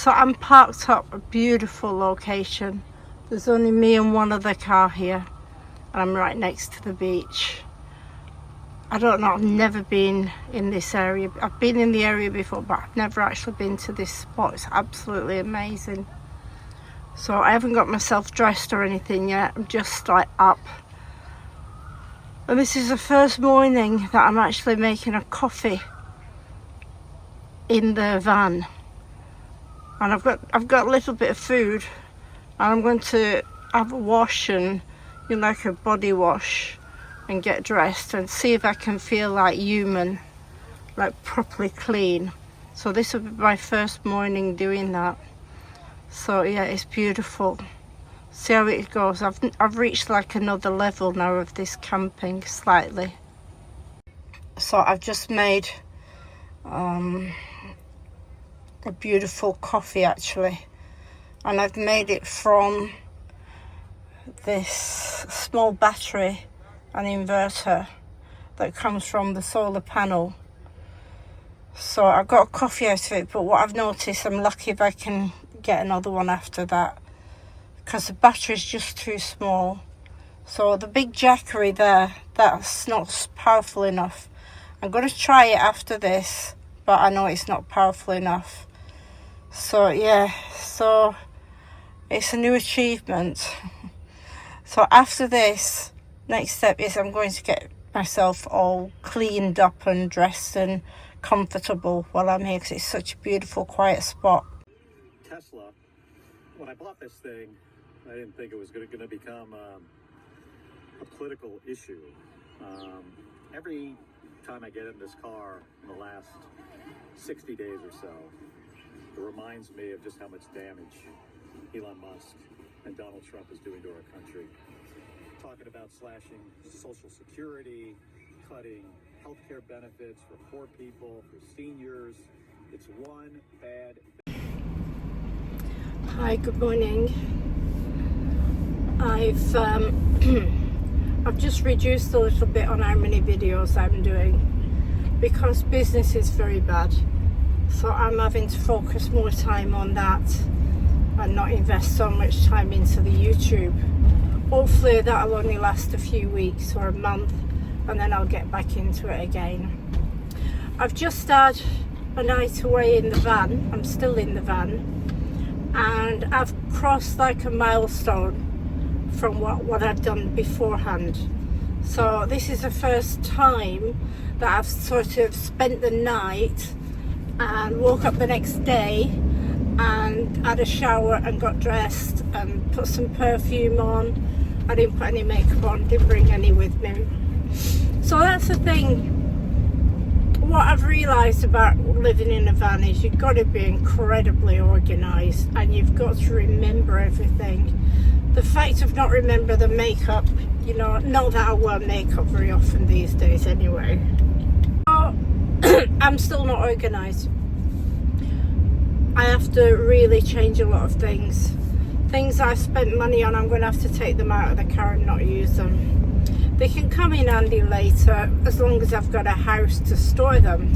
So I'm parked up a beautiful location. There's only me and one other car here, and I'm right next to the beach. I don't know, I've never been in this area. I've been in the area before, but I've never actually been to this spot. It's absolutely amazing. So I haven't got myself dressed or anything yet. I'm just like up. And this is the first morning that I'm actually making a coffee in the van. And I've got a little bit of food, and I'm going to have a wash and like a body wash and get dressed and see if I can feel like human, like properly clean. So this will be my first morning doing that. So yeah, it's beautiful. See how it goes. I've reached like another level now of this camping slightly. So I've just made a beautiful coffee actually, and I've made it from this small battery, an inverter that comes from the solar panel. So I've got a coffee out of it, but what I've noticed, I'm lucky if I can get another one after that, because the battery's just too small. So the big Jackery there, that's not powerful enough. I'm going to try it after this, but I know it's not powerful enough. So yeah, so it's a new achievement. So after this, next step is I'm going to get myself all cleaned up and dressed and comfortable while I'm here, because it's such a beautiful, quiet spot. Tesla, when I bought this thing, I didn't think it was going to become a political issue. Every time I get in this car in the last 60 days or so, it reminds me of just how much damage Elon Musk and Donald Trump is doing to our country. Talking about slashing Social Security, cutting healthcare benefits for poor people, for seniors. It's one bad. Hi, good morning. I've just reduced a little bit on how many videos I'm doing because business is very bad. So I'm having to focus more time on that and not invest so much time into the YouTube. Hopefully that'll only last a few weeks or a month, and then I'll get back into it again. I've just had a night away in the van. I'm still in the van, and I've crossed like a milestone from what I've done beforehand. So this is the first time that I've sort of spent the night and woke up the next day and had a shower and got dressed and put some perfume on. I didn't put any makeup on, didn't bring any with me. So that's the thing. What I've realised about living in a van is you've got to be incredibly organised, and you've got to remember everything. The fact of not remember the makeup, not that I wear makeup very often these days anyway. So, I'm still not organised. I have to really change a lot of things. Things I spent money on, I'm going to have to take them out of the car and not use them. They can come in handy later as long as I've got a house to store them.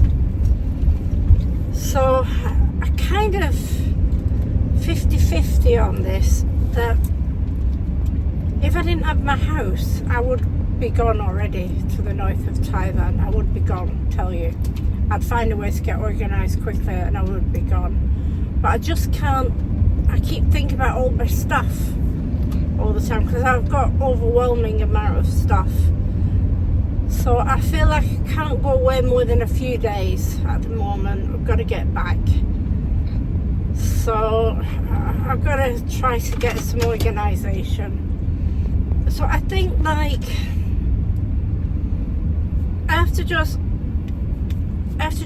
So I kind of 50-50 on this, that if I didn't have my house, I would be gone already to the north of Thailand. I would be gone, tell you. I'd find a way to get organised quickly and I would be gone. But I just can't. I keep thinking about all my stuff all the time because I've got overwhelming amount of stuff. So I feel like I can't go away more than a few days at the moment. I've got to get back. So I've got to try to get some organisation. So I think like I have to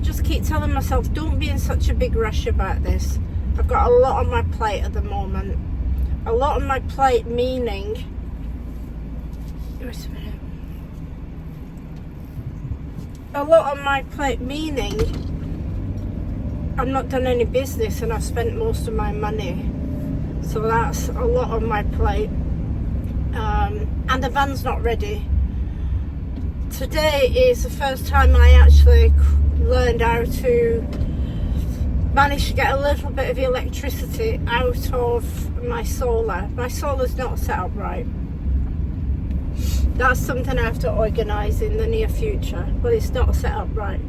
just keep telling myself, don't be in such a big rush about this. I've got a lot on my plate at the moment. A lot on my plate meaning... Wait a minute. A lot on my plate meaning I've not done any business and I've spent most of my money. So that's a lot on my plate. And the van's not ready. Today is the first time I actually learned how to managed to get a little bit of electricity out of my solar. My solar's not set up right. That's something I have to organise in the near future, but it's not set up right.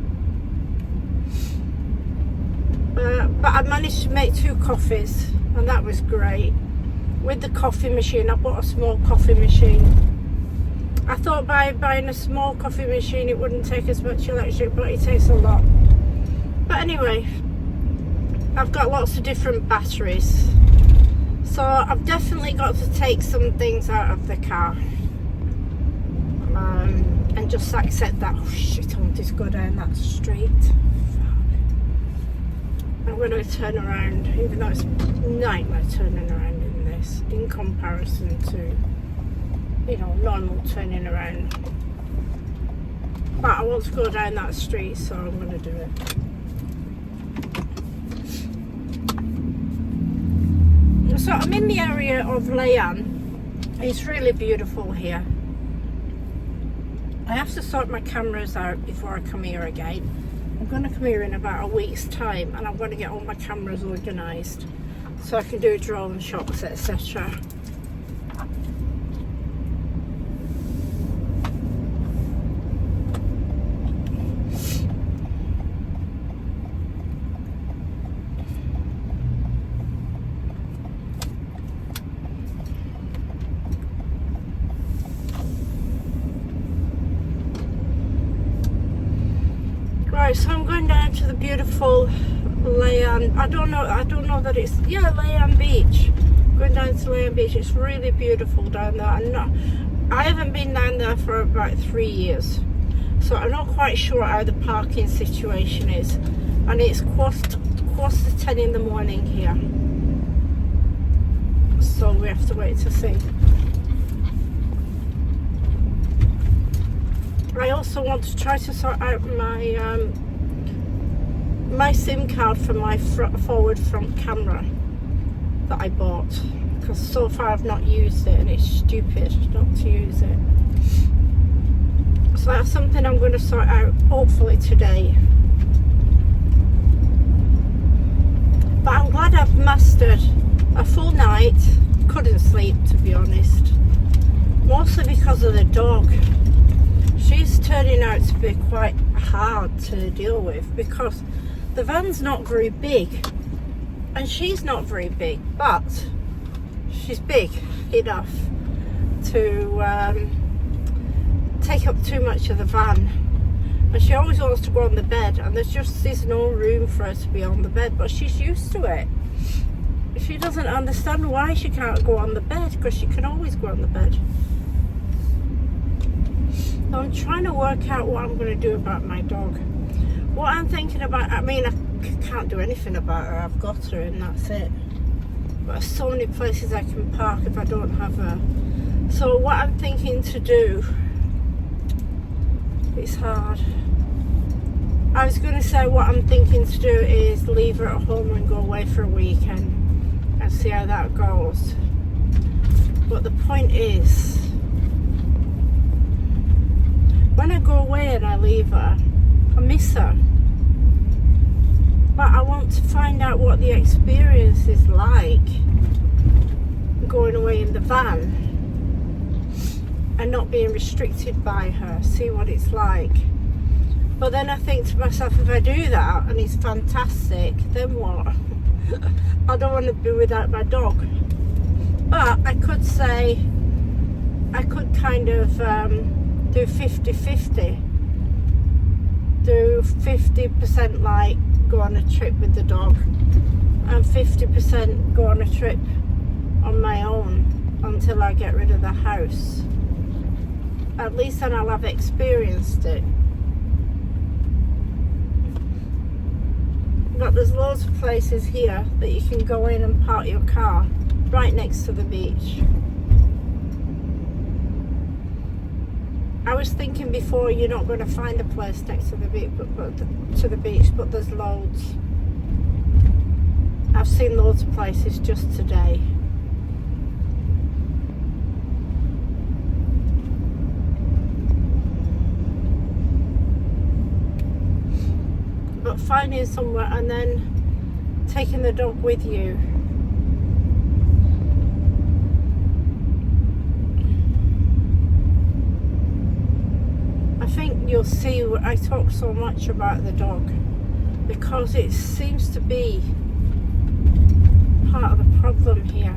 But I managed to make 2 coffees, and that was great. With the coffee machine, I bought a small coffee machine. I thought by buying a small coffee machine it wouldn't take as much electric, but it takes a lot. But anyway, I've got lots of different batteries, so I've definitely got to take some things out of the car, and just accept that. Oh shit, I want to go down that street. I'm going to turn around, even though it's nightmare turning around in this, in comparison to, you know, normal turning around. But I want to go down that street, so I'm going to do it. So I'm in the area of Layan. It's really beautiful here. I have to sort my cameras out before I come here again. I'm going to come here in about a week's time, and I'm going to get all my cameras organised so I can do drone shots, etc. Right, so I'm going down to the beautiful Layan. I don't know that it's, yeah, Layan Beach. Going down to Layan Beach. It's really beautiful down there. I haven't been down there for about 3 years, so I'm not quite sure how the parking situation is. And it's quarter to 10 in the morning here, so we have to wait to see. I also want to try to sort out my SIM card for my forward front camera that I bought, because so far I've not used it and it's stupid not to use it. So that's something I'm going to sort out hopefully today. But I'm glad I've mastered a full night. Couldn't sleep, to be honest, mostly because of the dog. She's turning out to be quite hard to deal with, because the van's not very big and she's not very big, but she's big enough to take up too much of the van, and she always wants to go on the bed, and there's no room for her to be on the bed, but she's used to it. She doesn't understand why she can't go on the bed, because she can always go on the bed. So I'm trying to work out what I'm going to do about my dog. What I'm thinking about, I mean, I can't do anything about her. I've got her and that's it. But there's so many places I can park if I don't have her. So what I'm thinking to do, it's hard. I was going to say what I'm thinking to do is leave her at home and go away for a weekend and see how that goes. But the point is, when I go away and I leave her, I miss her. But I want to find out what the experience is like going away in the van and not being restricted by her, see what it's like. But then I think to myself, if I do that and it's fantastic, then what? I don't want to be without my dog. But I could say, I could kind of do 50-50. Do 50% like go on a trip with the dog, and 50% go on a trip on my own until I get rid of the house. At least then I'll have experienced it. But there's loads of places here that you can go in and park your car right next to the beach. I was thinking before, you're not going to find a place next to the beach, but there's loads. I've seen loads of places just today. But finding somewhere, and then taking the dog with you. I think you'll see I talk so much about the dog because it seems to be part of the problem here.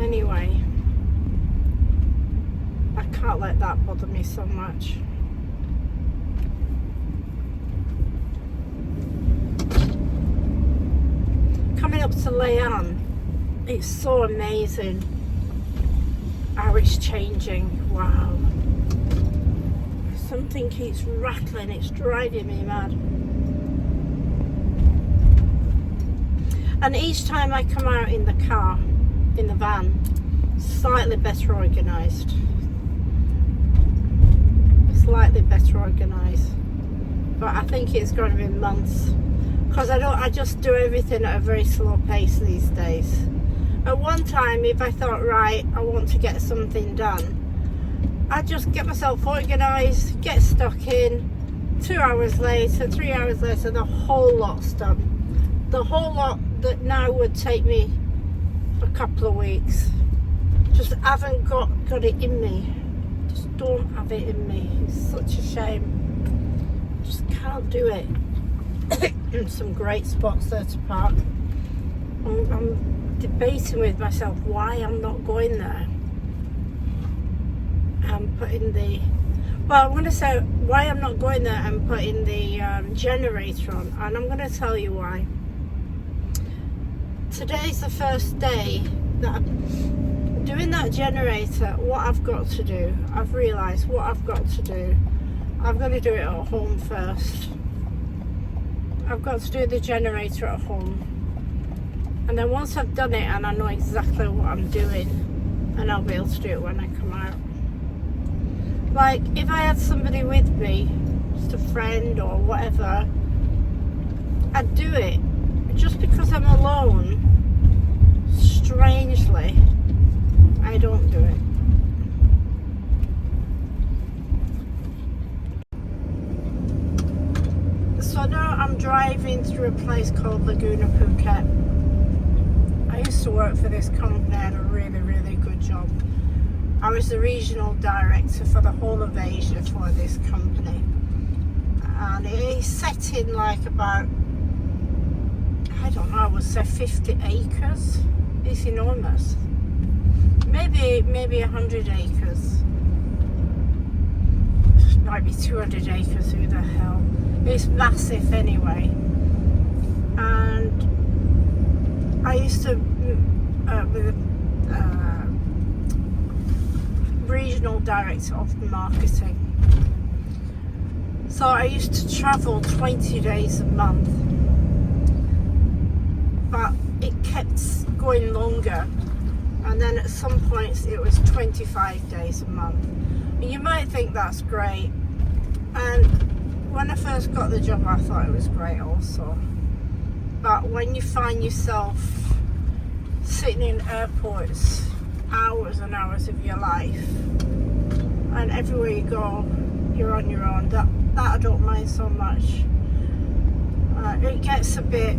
Anyway, I can't let that bother me so much. Coming up to Layan, it's so amazing how it's changing. Wow. Something keeps rattling, it's driving me mad. And each time I come out in the car, in the van, slightly better organised. Slightly better organised. But I think it's going to be months. Because I just do everything at a very slow pace these days. At one time, if I thought, right, I want to get something done, I'd just get myself organised, get stuck in, 2 hours later, 3 hours later, the whole lot's done. The whole lot that now would take me a couple of weeks. Just haven't got it in me. Just don't have it in me. It's such a shame. Just can't do it. Some great spots there to park. I'm debating with myself why I'm not going there. I'm putting the, well, I'm going to say why I'm not going there and putting the generator on, and I'm going to tell you why. Today's the first day that I'm doing that generator. What I've got to do, I've realised what I've got to do. I'm going to do it at home first. I've got to do the generator at home. And then once I've done it and I know exactly what I'm doing, and I'll be able to do it when I come out. Like, if I had somebody with me, just a friend or whatever, I'd do it. Just because I'm alone, strangely, I don't do it. So now I'm driving through a place called Laguna, Phuket. I used to work for this company. I had a really, really good job. I was the regional director for the whole of Asia for this company. And it's set in like about, I don't know, I would say 50 acres. It's enormous. Maybe 100 acres. It might be 200 acres, who the hell. It's massive anyway. And I used to be the regional director of marketing. So I used to travel 20 days a month. But it kept going longer, and then at some points it was 25 days a month. And you might think that's great, and when I first got the job I thought it was great also, but when you find yourself sitting in airports hours and hours of your life, and everywhere you go you're on your own, that I don't mind so much. It gets a bit,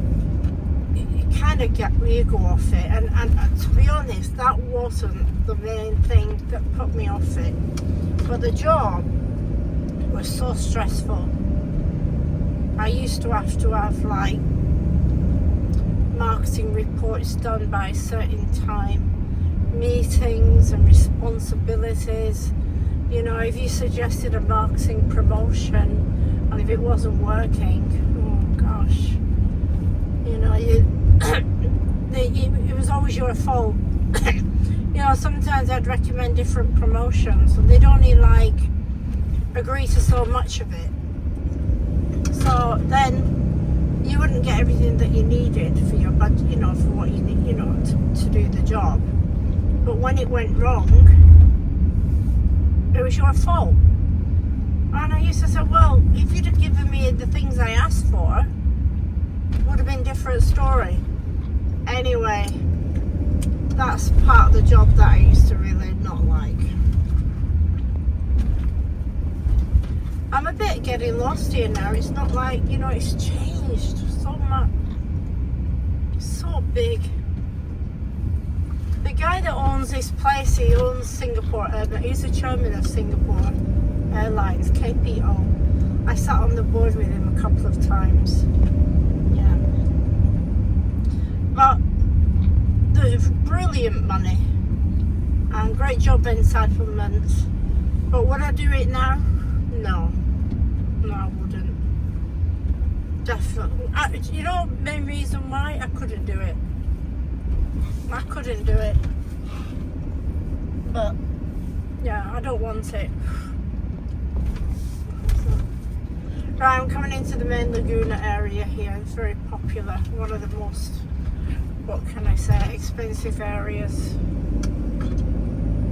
you kind of get the ego off it, and to be honest, that wasn't the main thing that put me off it, but the job was so stressful. I used to have like marketing reports done by a certain time, meetings and responsibilities. You know, if you suggested a marketing promotion and if it wasn't working, oh gosh, you know, it was always your fault. You know, sometimes I'd recommend different promotions and they'd only like agree to so much of it. So then you wouldn't get everything that you needed for your budget, you know, for what you need, you know, to do the job. But when it went wrong, it was your fault. And I used to say, well, if you'd have given me the things I asked for, it would have been a different story. Anyway, that's part of the job that I used to really not like. I'm a bit getting lost here now. It's not like, you know, it's changed so much. So big. The guy that owns this place, he owns Singapore, but he's the chairman of Singapore Airlines, KPO. I sat on the board with him a couple of times. Yeah. But there's brilliant money and great job entitlement. But would I do it now? No. No, I wouldn't. Definitely. You know, main reason why I couldn't do it. I couldn't do it. But yeah, I don't want it. Right, I'm coming into the main Laguna area here. It's very popular. One of the most, what can I say, expensive areas.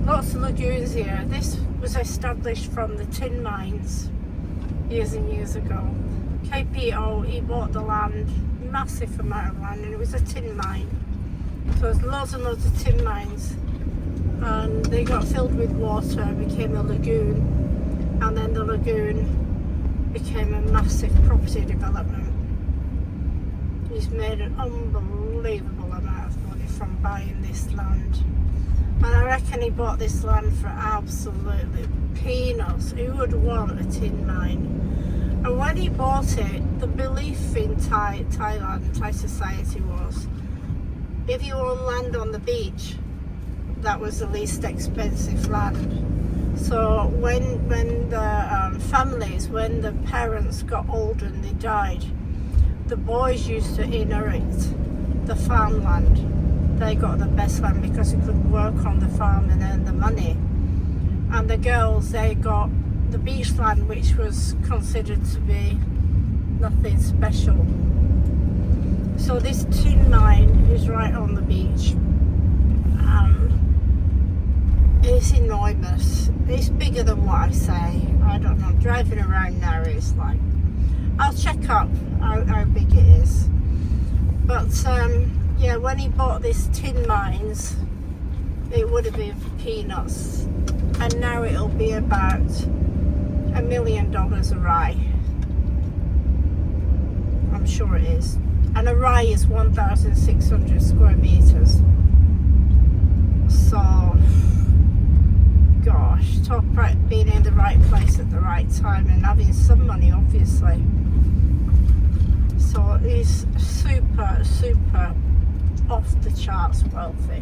Lots of lagoons here. This was established from the tin mines years and years ago. KPO, he bought the land, massive amount of land, and it was a tin mine. So there's loads and loads of tin mines, and they got filled with water, became a lagoon, and then the lagoon became a massive property development. He's made an unbelievable amount of money from buying this land. And I reckon he bought this land for absolutely peanuts. Who would want a tin mine? And when he bought it, the belief in Thailand, Thai society was, if you own land on the beach, that was the least expensive land. So when the families, when the parents got older and they died, the boys used to inherit the farmland. They got the best land because they could work on the farm and earn the money. And the girls, they got the beach land, which was considered to be nothing special. So this tin mine is right on the beach. It's enormous. It's bigger than what I say. I don't know. Driving around now is like, I'll check up how big it is. But yeah, when he bought this tin mines, it would have been for peanuts, and now it'll be about $1 million a rye. I'm sure it is. And a rye is 1,600 square meters. So, gosh, talk about being in the right place at the right time and having some money, obviously. So he's super off the charts wealthy.